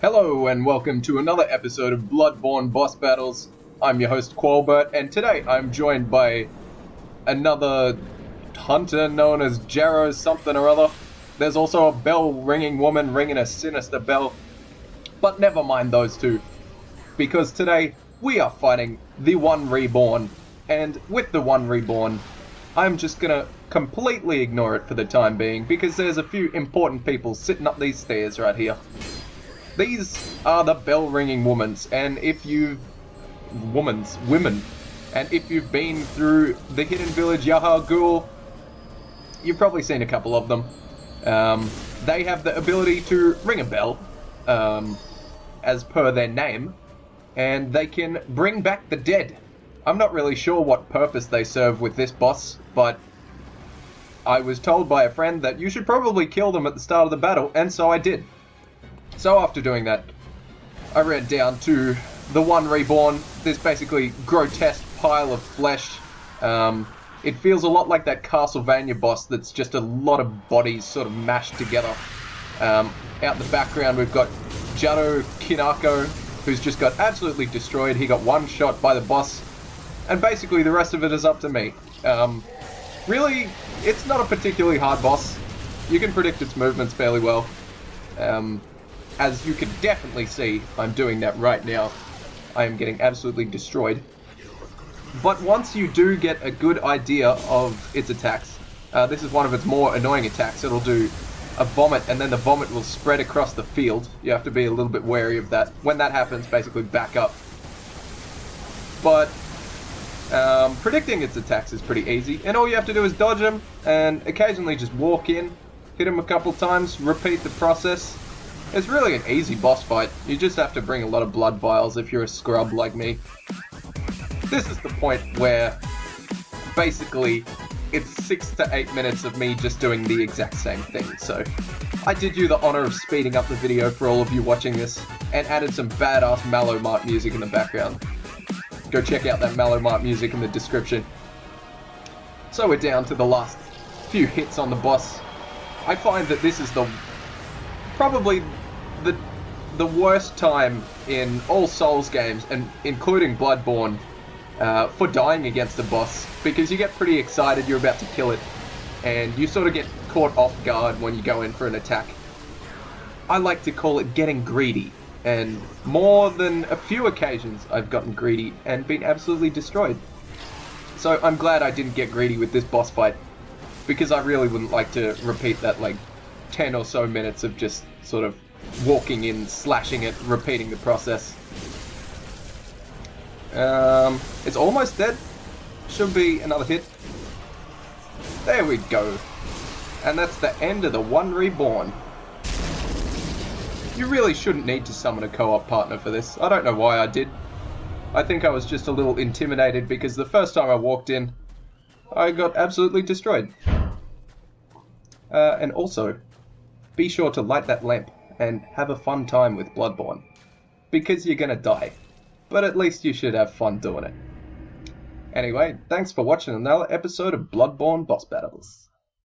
Hello and welcome to another episode of Bloodborne Boss Battles. I'm your host Qualbert, and today I'm joined by another hunter known as Jarrow something or other. There's also a bell-ringing woman ringing a sinister bell. But never mind those two, because today we are fighting the One Reborn. And with the One Reborn, I'm just gonna completely ignore it for the time being, because there's a few important people sitting up these stairs right here. These are the bell-ringing womans, and if you've... women. And if you've been through the hidden village Yahar'gul, you've probably seen a couple of them. They have the ability to ring a bell, as per their name, and they can bring back the dead. I'm not really sure what purpose they serve with this boss, but I was told by a friend that you should probably kill them at the start of the battle, and so I did. So after doing that, I ran down to the One Reborn, this basically grotesque pile of flesh. It feels a lot like that Castlevania boss that's just a lot of bodies sort of mashed together. Out in the background we've got Jado Kinako, who's just got absolutely destroyed. He got one shot by the boss, and basically the rest of it is up to me. Really, it's not a particularly hard boss. You can predict its movements fairly well. As you can definitely see, I'm doing that right now. I am getting absolutely destroyed. But once you do get a good idea of its attacks, this is one of its more annoying attacks. It'll do a vomit, and then the vomit will spread across the field. You have to be a little bit wary of that. When that happens, basically back up. But predicting its attacks is pretty easy, and all you have to do is dodge them, and occasionally just walk in, hit them a couple times, repeat the process. It's really an easy boss fight. You just have to bring a lot of blood vials if you're a scrub like me. This is the point where basically it's 6 to 8 minutes of me just doing the exact same thing. So I did you the honor of speeding up the video for all of you watching this and added some badass Mallow Mart music in the background. Go check out that Mallow Mart music in the description. So we're down to the last few hits on the boss. I find that this is probably the worst time in all Souls games, and including Bloodborne, for dying against a boss, because you get pretty excited, you're about to kill it, and you sort of get caught off guard when you go in for an attack. I like to call it getting greedy, and more than a few occasions I've gotten greedy and been absolutely destroyed. So I'm glad I didn't get greedy with this boss fight, because I really wouldn't like to repeat that like 10 or so minutes of just sort of walking in, slashing it, repeating the process. It's almost dead. Should be another hit. There we go. And that's the end of the One Reborn. You really shouldn't need to summon a co-op partner for this. I don't know why I did. I think I was just a little intimidated because the first time I walked in, I got absolutely destroyed. And also, be sure to light that lamp and have a fun time with Bloodborne. Because you're gonna die. But at least you should have fun doing it. Anyway, thanks for watching another episode of Bloodborne Boss Battles.